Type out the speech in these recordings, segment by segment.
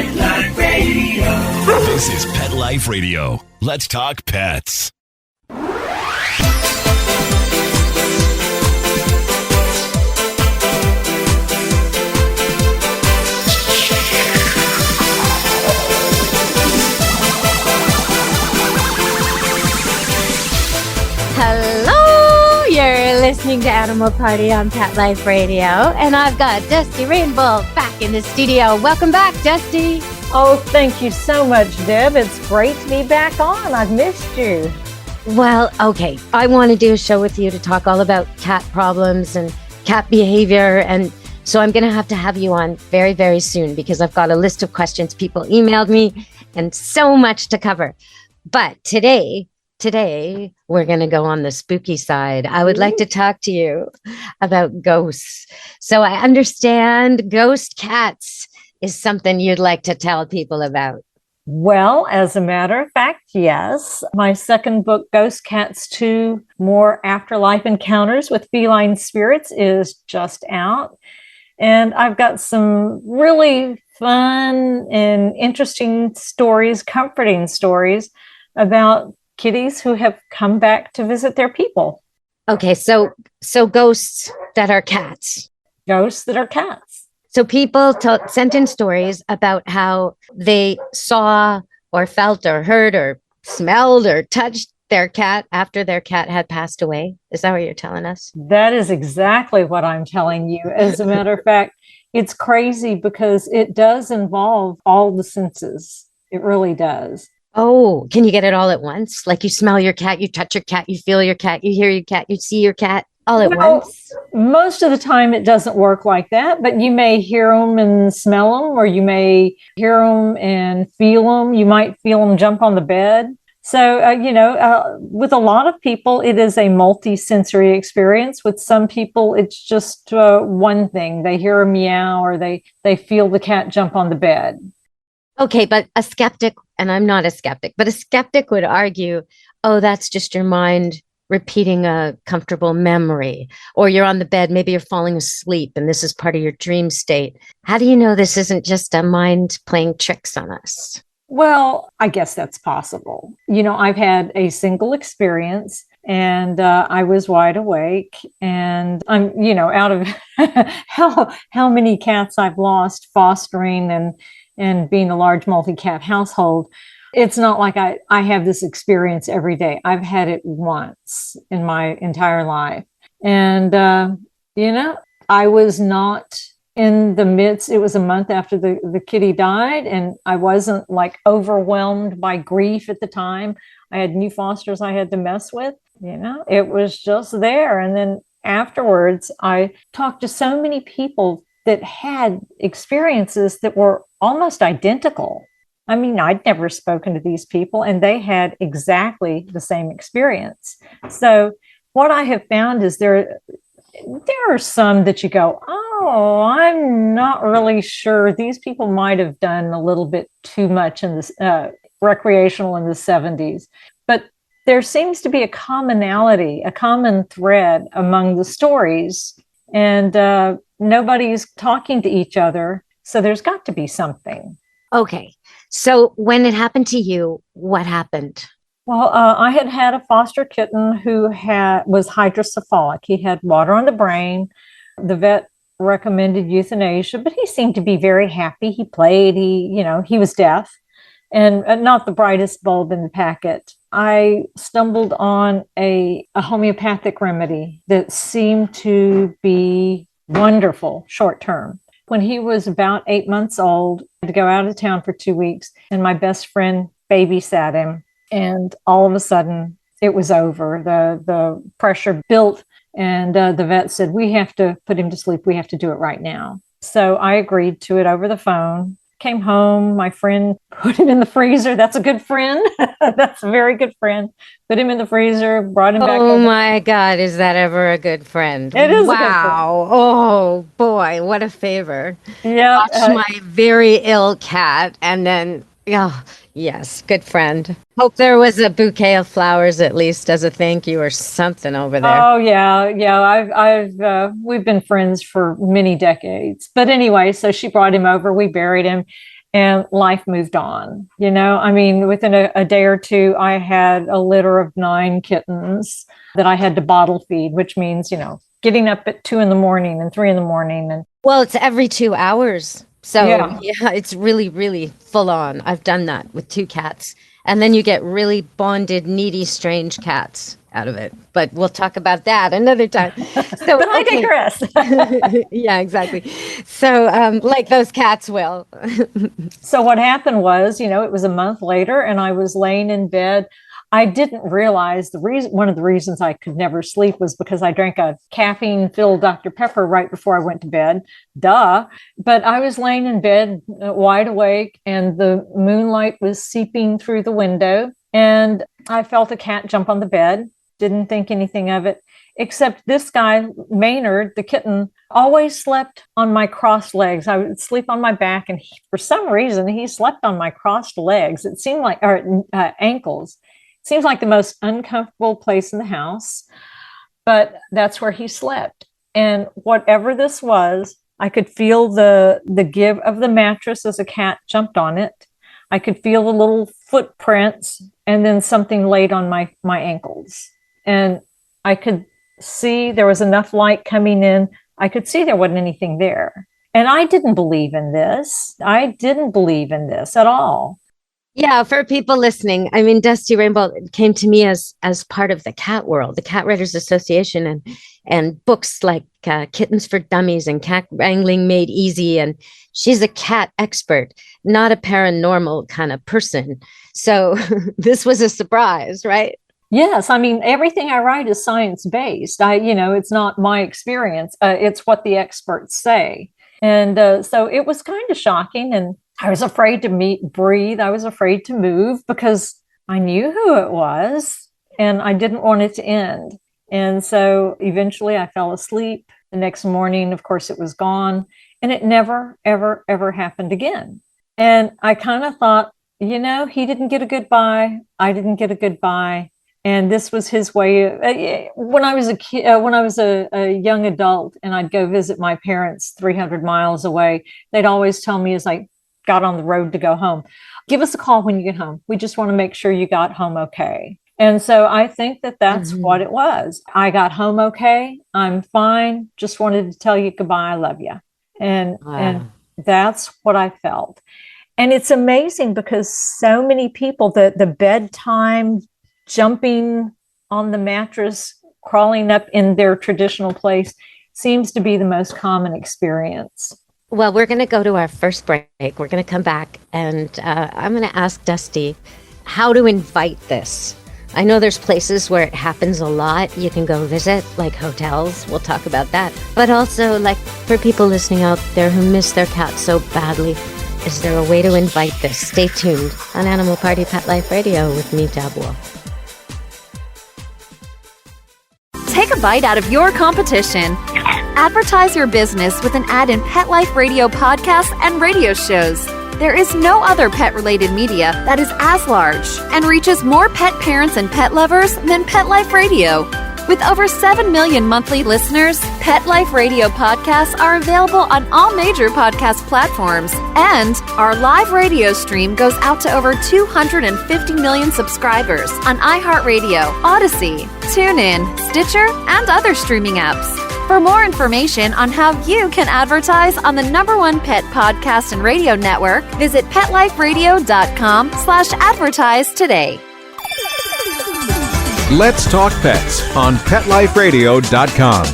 Pet Life Radio. This is Pet Life Radio. Let's talk pets. Hello, you're listening to Animal Party on Pet Life Radio, and I've got Dusty Rainbolt back in the studio. Welcome back, Dusty. Oh, thank you so much, Deb. It's great to be back on. I've missed you. Well, okay, I want to do a show with you to talk all about cat problems and cat behavior, and so I'm going to have you on very, very soon because I've got a list of questions people emailed me and so much to cover. But today, we're going to go on the spooky side. I would like to talk to you about ghosts. So I understand ghost cats is something you'd like to tell people about. Well, as a matter of fact, yes. My second book, Ghost Cats 2, More Afterlife Encounters with Feline Spirits, is just out. And I've got some really fun and interesting stories, comforting stories about kitties who have come back to visit their people. Okay, so ghosts that are cats. Ghosts that are cats. So people sent in stories about how they saw or felt or heard or smelled or touched their cat after their cat had passed away. Is that what you're telling us? That is exactly what I'm telling you. As a matter of fact, it's crazy because it does involve all the senses. It really does. Oh, can you get it all at once? Like you smell your cat, you touch your cat, you feel your cat, you hear your cat, you see your cat all at once? Most of the time it doesn't work like that, but you may hear them and smell them, or you may hear them and feel them. You might feel them jump on the bed. So, with a lot of people, it is a multi-sensory experience. With some people, it's just one thing. They hear a meow or they feel the cat jump on the bed. Okay, but a skeptic, and I'm not a skeptic, but a skeptic would argue, oh, that's just your mind repeating a comfortable memory, or you're on the bed, maybe you're falling asleep and this is part of your dream state. How do you know this isn't just a mind playing tricks on us? Well, I guess that's possible. I've had a single experience and I was wide awake, and I'm, out of how many cats I've lost fostering and being a large multi-cat household. It's not like I have this experience every day. I've had it once in my entire life. And, I was not in the midst. It was a month after the kitty died, and I wasn't like overwhelmed by grief at the time. I had new fosters I had to mess with. It was just there. And then afterwards, I talked to so many people that had experiences that were almost identical. I mean, I'd never spoken to these people, and they had exactly the same experience. So what I have found is there are some that you go, oh, I'm not really sure. These people might have done a little bit too much in this recreational in the 70s. But there seems to be a commonality, a common thread among the stories, and nobody's talking to each other. So there's got to be something. Okay. So when it happened to you, what happened? Well, I had a foster kitten who was hydrocephalic. He had water on the brain. The vet recommended euthanasia, but he seemed to be very happy. He played. He was deaf and not the brightest bulb in the packet. I stumbled on a homeopathic remedy that seemed to be wonderful short term. When he was about 8 months old, I had to go out of town for 2 weeks, and my best friend babysat him. And all of a sudden, it was over. The pressure built, and the vet said, we have to put him to sleep. We have to do it right now. So I agreed to it over the phone. Came home, my friend put him in the freezer. That's a good friend. That's a very good friend. Put him in the freezer, brought him back. Oh my God, is that ever a good friend? It is. Wow. Oh boy, what a favor. Yeah. Watch my very ill cat, and then, yes, good friend. Hope there was a bouquet of flowers at least as a thank you or something over there. Oh yeah. We've been friends for many decades. But anyway, so she brought him over. We buried him, and life moved on. I mean, within a day or two, I had a litter of 9 kittens that I had to bottle feed, which means, getting up at 2 a.m. and 3 a.m. And Well, it's every 2 hours. So yeah, it's really, really full on. I've done that with 2 cats. And then you get really bonded, needy, strange cats out of it. But we'll talk about that another time. So, but I digress. Yeah, exactly. So like those cats will. So what happened was, it was a month later and I was laying in bed. I didn't realize one of the reasons I could never sleep was because I drank a caffeine-filled Dr. Pepper right before I went to bed. Duh. But I was laying in bed wide awake and the moonlight was seeping through the window. And I felt a cat jump on the bed. Didn't think anything of it, except this guy, Maynard, the kitten, always slept on my crossed legs. I would sleep on my back, and for some reason, he slept on my crossed legs. It seemed like, or ankles. It seems like the most uncomfortable place in the house, but that's where he slept. And whatever this was, I could feel the give of the mattress as a cat jumped on it. I could feel the little footprints, and then something laid on my ankles. And I could see there was enough light coming in. I could see there wasn't anything there. And I didn't believe in this. I didn't believe in this at all. Yeah, for people listening, I mean, Dusty Rainbolt came to me as part of the cat world, the Cat Writers Association, and books like Kittens for Dummies and Cat Wrangling Made Easy. And she's a cat expert, not a paranormal kind of person. So this was a surprise, right? Yes, I mean, everything I write is science-based. It's not my experience. It's what the experts say. And so it was kind of shocking. And I was afraid to breathe. I was afraid to move because I knew who it was and I didn't want it to end. And so eventually I fell asleep. The next morning, of course, it was gone. And it never, ever, ever happened again. And I kind of thought, he didn't get a goodbye. I didn't get a goodbye. And this was his way. When I was a kid, when I was a young adult, and I'd go visit my parents 300 miles away, they'd always tell me as I got on the road to go home, give us a call when you get home. We just want to make sure you got home okay. And so I think that's what it was. I got home okay. I'm fine. Just wanted to tell you goodbye. I love you. And that's what I felt. And it's amazing because so many people, the bedtime jumping on the mattress, crawling up in their traditional place seems to be the most common experience. Well, we're going to go to our first break. We're going to come back and I'm going to ask Dusty how to invite this. I know there's places where it happens a lot. You can go visit, like hotels. We'll talk about that. But also, like, for people listening out there who miss their cat so badly, is there a way to invite this? Stay tuned on Animal Party Pet Life Radio with me, Deborah. Take a bite out of your competition. Advertise your business with an ad in Pet Life Radio podcasts and radio shows. There is no other pet-related media that is as large and reaches more pet parents and pet lovers than Pet Life Radio. With over 7 million monthly listeners, Pet Life Radio podcasts are available on all major podcast platforms, and our live radio stream goes out to over 250 million subscribers on iHeartRadio, Odyssey, TuneIn, Stitcher, and other streaming apps. For more information on how you can advertise on the #1 pet podcast and radio network, visit PetLifeRadio.com/advertise today. Let's Talk Pets on PetLifeRadio.com.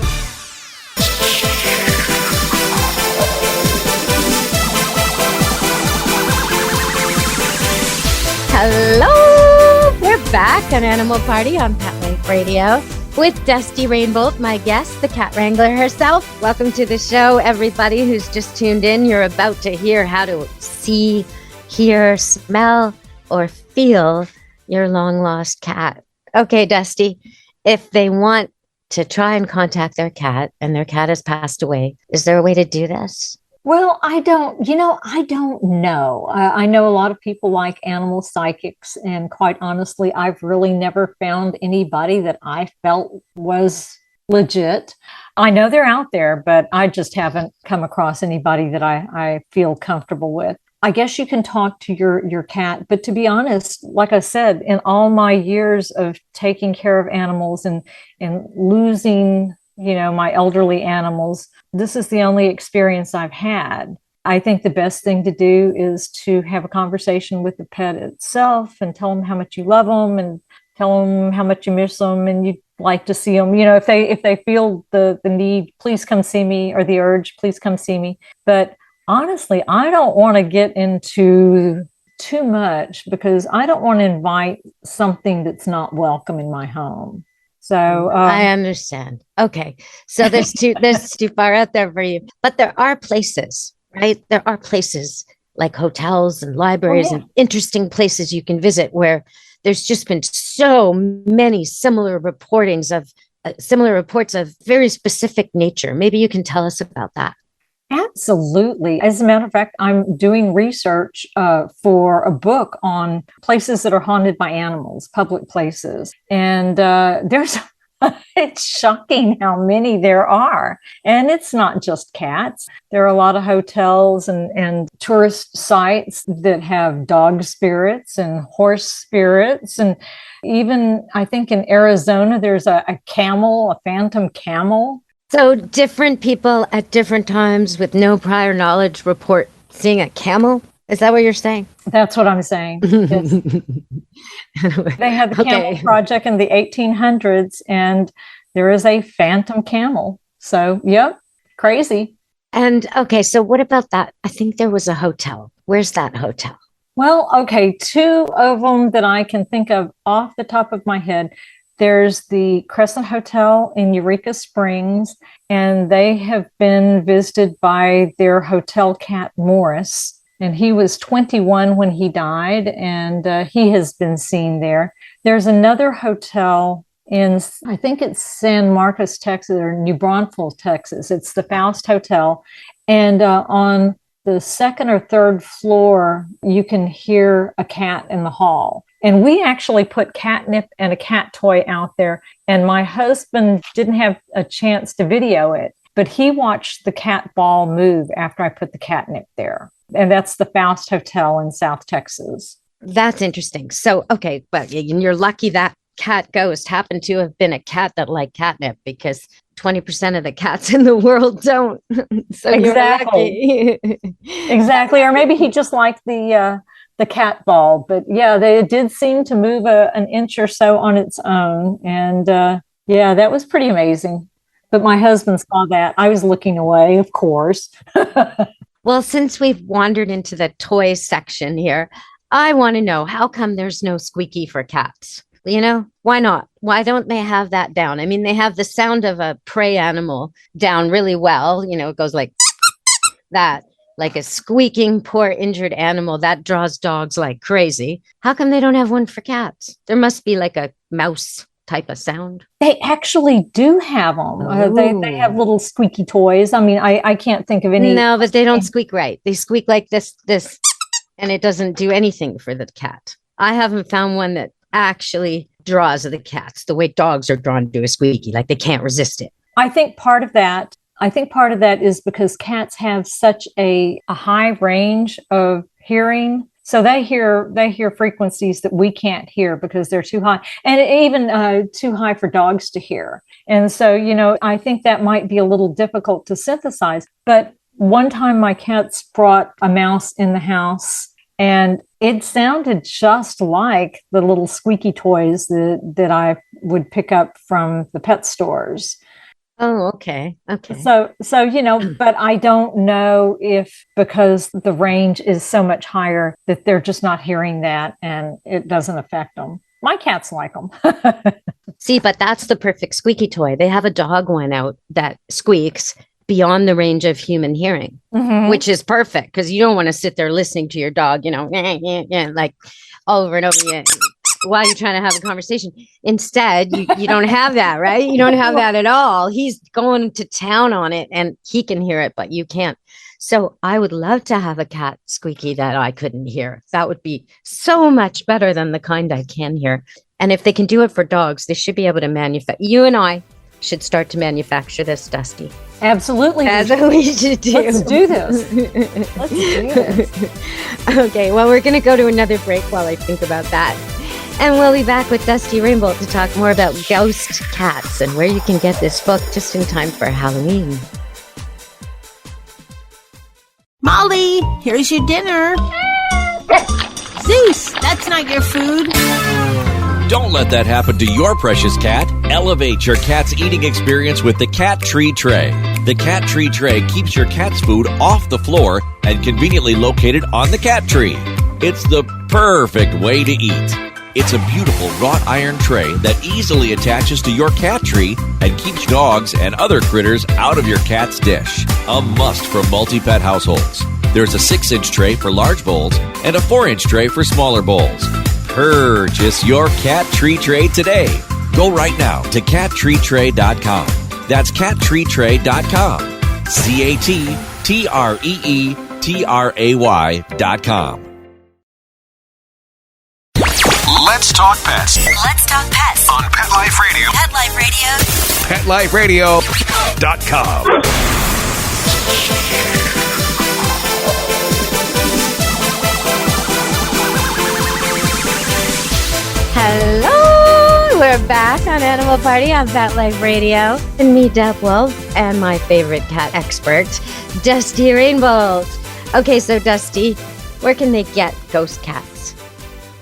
Hello! We're back on Animal Party on Pet Life Radio with Dusty Rainbolt, my guest, the cat wrangler herself. Welcome to the show, everybody who's just tuned in. You're about to hear how to see, hear, smell, or feel your long-lost cat. Okay, Dusty, if they want to try and contact their cat and their cat has passed away, is there a way to do this? Well, I don't know. I know a lot of people like animal psychics, and quite honestly, I've really never found anybody that I felt was legit. I know they're out there, but I just haven't come across anybody that I feel comfortable with. I guess you can talk to your cat, but to be honest, like I said, in all my years of taking care of animals and losing, my elderly animals, this is the only experience I've had. I think the best thing to do is to have a conversation with the pet itself and tell them how much you love them and tell them how much you miss them and you'd like to see them. If they feel the need, please come see me, or the urge, please come see me. But honestly, I don't want to get into too much because I don't want to invite something that's not welcome in my home. So I understand. Okay. So there's too far out there for you, but there are places, right? There are places like hotels and libraries and interesting places you can visit where there's just been so many similar reports of very specific nature. Maybe you can tell us about that. Absolutely. As a matter of fact, I'm doing research for a book on places that are haunted by animals, public places. And it's shocking how many there are. And it's not just cats. There are a lot of hotels and tourist sites that have dog spirits and horse spirits. And even, I think in Arizona, there's a phantom camel. So different people at different times with no prior knowledge report seeing a camel. Is that what you're saying? That's what I'm saying. Yes. They had the Camel Project in the 1800s, and there is a phantom camel. So, yep, crazy. And okay, so what about that? I think there was a hotel. Where's that hotel? Well, okay, two of them that I can think of off the top of my head. There's the Crescent Hotel in Eureka Springs, and they have been visited by their hotel cat, Morris. And he was 21 when he died, and he has been seen there. There's another hotel in, I think it's San Marcos, Texas, or New Braunfels, Texas. It's the Faust Hotel. And on the second or third floor, you can hear a cat in the hall. And we actually put catnip and a cat toy out there. And my husband didn't have a chance to video it, but he watched the cat ball move after I put the catnip there. And that's the Faust Hotel in South Texas. That's interesting. So, okay, but you're lucky that cat ghost happened to have been a cat that liked catnip, because 20% of the cats in the world don't. So exactly. Exactly. Or maybe he just liked the cat ball. But yeah, they did seem to move an inch or so on its own. And yeah, that was pretty amazing. But my husband saw that. I was looking away, of course. Well, since we've wandered into the toy section here, I want to know, how come there's no squeaky for cats? Why not? Why don't they have that down? I mean, they have the sound of a prey animal down really well. It goes like that, like a squeaking, poor, injured animal that draws dogs like crazy. How come they don't have one for cats? There must be like a mouse type of sound. They actually do have them. They have little squeaky toys. I mean, I can't think of any. No, but they don't squeak right. They squeak like this, and it doesn't do anything for the cat. I haven't found one that actually draws the cats the way dogs are drawn to a squeaky, like they can't resist it. I think part of that is because cats have such a high range of hearing. So they hear frequencies that we can't hear because they're too high, and even too high for dogs to hear. And so, I think that might be a little difficult to synthesize. But one time my cats brought a mouse in the house, and it sounded just like the little squeaky toys that I would pick up from the pet stores. Oh, okay. Okay. So, but I don't know if because the range is so much higher that they're just not hearing that and it doesn't affect them. My cats like them. See, but that's the perfect squeaky toy. They have a dog one out that squeaks beyond the range of human hearing, which is perfect because you don't want to sit there listening to your dog, like over and over again while you're trying to have a conversation. Instead, you don't have that, right? You don't have that at all. He's going to town on it and he can hear it, but you can't. So I would love to have a cat squeaky that I couldn't hear. That would be so much better than the kind I can hear. And if they can do it for dogs, they should be able to manufacture. You and I should start to manufacture this, Dusty. Absolutely. That's what we should do. Let's do this. Let's do this. Okay, well, we're going to go to another break while I think about that. And we'll be back with Dusty Rainbolt to talk more about ghost cats and where you can get this book just in time for Halloween. Molly, here's your dinner. Zeus, that's not your food. Don't let that happen to your precious cat. Elevate your cat's eating experience with the Cat Tree Tray. The Cat Tree Tray keeps your cat's food off the floor and conveniently located on the cat tree. It's the perfect way to eat. It's a beautiful wrought iron tray that easily attaches to your cat tree and keeps dogs and other critters out of your cat's dish. A must for multi-pet households. There's a 6-inch tray for large bowls and a 4-inch tray for smaller bowls. Purchase your Cat Tree Tray today. Go right now to cattreetray.com. That's cattreetray.com. cattreetray.com. Let's talk pets Let's talk pets on Pet Life Radio. Pet Life Radio. PetLifeRadio.com. Hello! We're back on Animal Party on Pet Life Radio. And me, Deb Wolf, and my favorite cat expert, Dusty Rainbolt. Okay, so Dusty, where can they get ghost cats?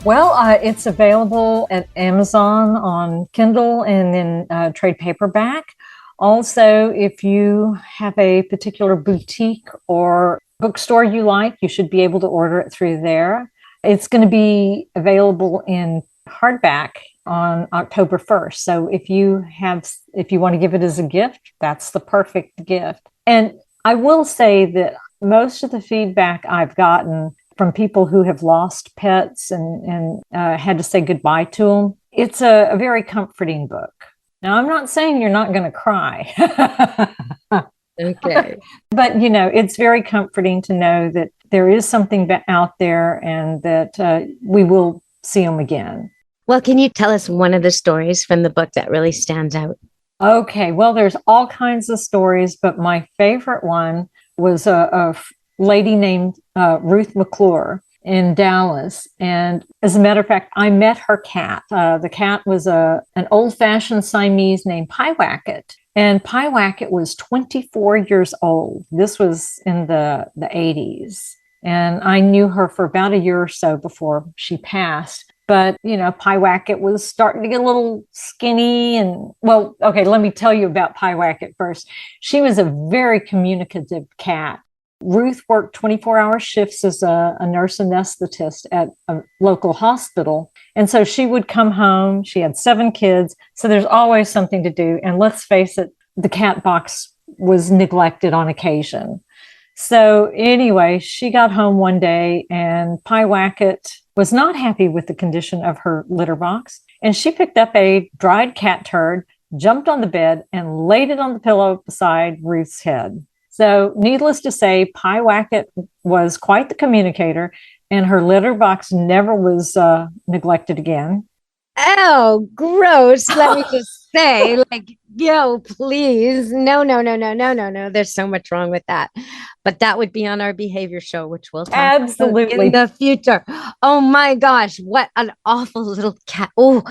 Well, it's available at Amazon on Kindle and in trade paperback. Also, if you have a particular boutique or bookstore you like, you should be able to order it through there. It's going to be available in hardback on October 1st. So if you want to give it as a gift, that's the perfect gift. And I will say that most of the feedback I've gotten from people who have lost pets and had to say goodbye to them, it's a very comforting book. Now, I'm not saying you're not going to cry. Okay. But, it's very comforting to know that there is something out there and that we will see them again. Well, can you tell us one of the stories from the book that really stands out? Okay. Well, there's all kinds of stories, but my favorite one was a lady named Ruth McClure in Dallas. And as a matter of fact, I met her cat. The cat was an old-fashioned Siamese named Pyewacket. And Pyewacket was 24 years old. This was in the 80s. And I knew her for about a year or so before she passed. But, Pyewacket was starting to get a little skinny. And, well, okay, let me tell you about Pyewacket first. She was a very communicative cat. Ruth worked 24-hour shifts as a nurse anesthetist at a local hospital. And so she would come home. She had 7 kids. So there's always something to do. And let's face it, the cat box was neglected on occasion. So anyway, she got home one day and Pyewacket was not happy with the condition of her litter box. And she picked up a dried cat turd, jumped on the bed, and laid it on the pillow beside Ruth's head. So needless to say, Pyewacket was quite the communicator, and her litter box never was neglected again. Oh, gross. Let me just say, please. No. There's so much wrong with that. But that would be on our behavior show, which we'll talk Absolutely. about in the future. Oh my gosh, what an awful little cat. Oh,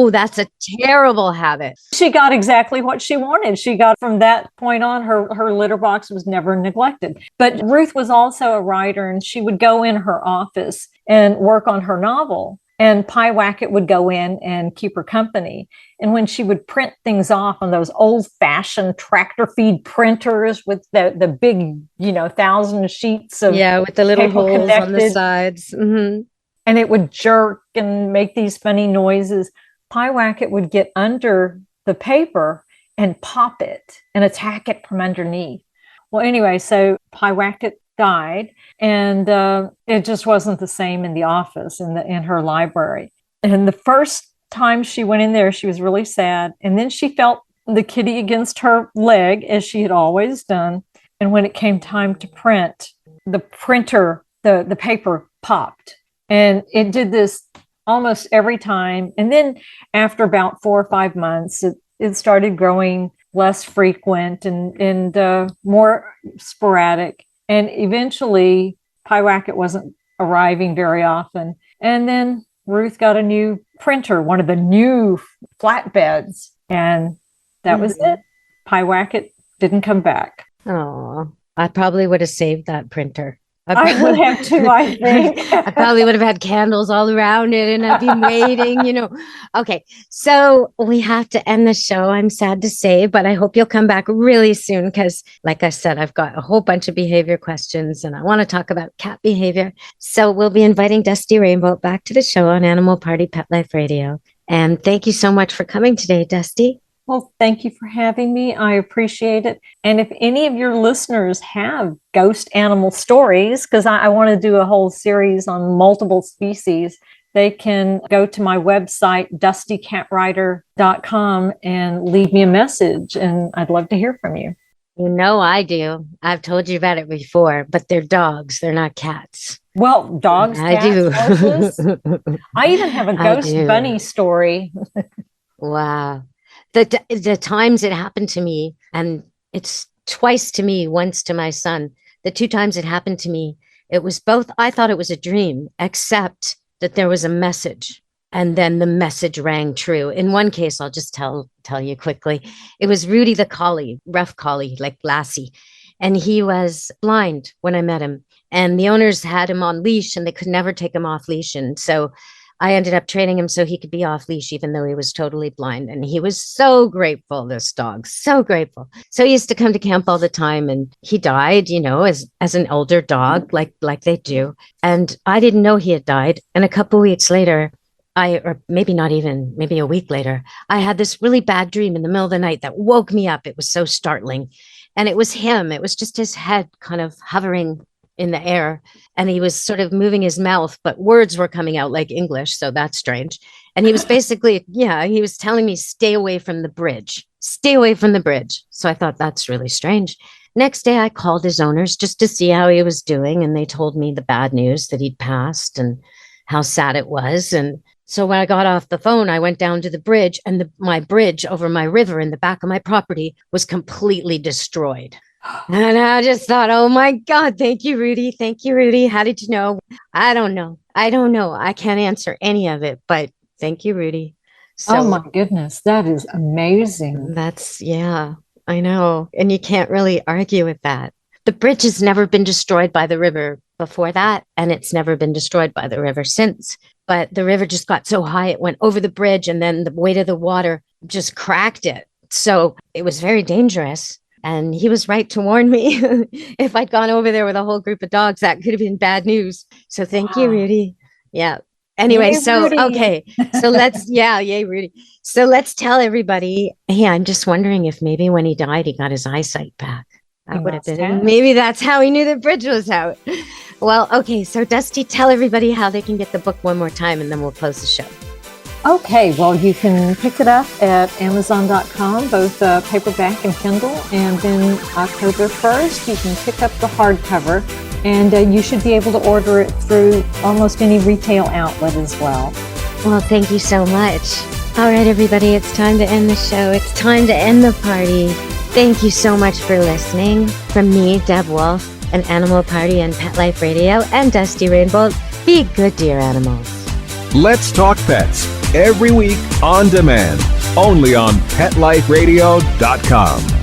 that's a terrible habit. She got exactly what she wanted. She got from that point on, her litter box was never neglected. But Ruth was also a writer, and she would go in her office and work on her novel. And Pyewacket would go in and keep her company. And when she would print things off on those old-fashioned tractor feed printers with the big, 1,000 sheets of with the little holes connected on the sides. Mm-hmm. And it would jerk and make these funny noises. Pyewacket would get under the paper and pop it and attack it from underneath. Well, anyway, so Pyewacket died, and it just wasn't the same in the office in her library. And the first time she went in there, she was really sad, and then she felt the kitty against her leg, as she had always done. And when it came time to print, the printer, the paper popped, and it did this almost every time. And then after about 4 or 5 months, it started growing less frequent and more sporadic. And eventually, Pyewacket wasn't arriving very often. And then Ruth got a new printer, one of the new flatbeds, and that was it. Pyewacket didn't come back. Oh, I probably would have saved that printer. I would have too, I think. I probably would have had candles all around it and I'd be waiting, Okay, so we have to end the show. I'm sad to say, but I hope you'll come back really soon because, like I said, I've got a whole bunch of behavior questions and I want to talk about cat behavior. So we'll be inviting Dusty Rainbolt back to the show on Animal Party Pet Life Radio. And thank you so much for coming today, Dusty. Well, thank you for having me. I appreciate it. And if any of your listeners have ghost animal stories, because I want to do a whole series on multiple species, they can go to my website, dustycatwriter.com, and leave me a message. And I'd love to hear from you. I do. I've told you about it before, but they're dogs. They're not cats. Well, dogs, I cats, do. horses. I even have a ghost bunny story. Wow. The times it happened to me, and it's twice to me, once to my son, the 2 times it happened to me, it was both, I thought it was a dream, except that there was a message. And then the message rang true. In one case, I'll just tell you quickly. It was Rudi the Collie, rough Collie, like Lassie. And he was blind when I met him. And the owners had him on leash and they could never take him off leash. And so I ended up training him so he could be off leash, even though he was totally blind. And he was so grateful, this dog, so grateful. So he used to come to camp all the time and he died, as an older dog, like they do. And I didn't know he had died. And a couple of weeks later, or maybe not even, maybe a week later, I had this really bad dream in the middle of the night that woke me up. It was so startling. And it was him. It was just his head kind of hovering in the air. And he was sort of moving his mouth, but words were coming out like English. So that's strange. And he was basically, he was telling me, stay away from the bridge, stay away from the bridge. So I thought that's really strange. Next day, I called his owners just to see how he was doing. And they told me the bad news that he'd passed and how sad it was. And so when I got off the phone, I went down to the bridge and my bridge over my river in the back of my property was completely destroyed. And I just thought, oh my God, thank you, Rudi. Thank you, Rudi. How did you know? I don't know. I can't answer any of it, but thank you, Rudi. So, oh my goodness, that is amazing. I know. And you can't really argue with that. The bridge has never been destroyed by the river before that, and it's never been destroyed by the river since. But the river just got so high, it went over the bridge, and then the weight of the water just cracked it. So it was very dangerous. And he was right to warn me. If I'd gone over there with a whole group of dogs, that could have been bad news. So thank you, Rudi. Yeah. Anyway, Rudy. Okay. So yay, Rudi. So let's tell everybody, hey, I'm just wondering if maybe when he died, he got his eyesight back. That would have been, maybe that's how he knew the bridge was out. Well, okay. So Dusty, tell everybody how they can get the book one more time and then we'll close the show. Okay, well, you can pick it up at Amazon.com, both paperback and Kindle. And then October 1st, you can pick up the hardcover. And you should be able to order it through almost any retail outlet as well. Well, thank you so much. All right, everybody, it's time to end the show. It's time to end the party. Thank you so much for listening. From me, Deb Wolf, and Animal Party and Pet Life Radio, and Dusty Rainbolt, be good to your animals. Let's Talk Pets, every week on demand, only on PetLifeRadio.com.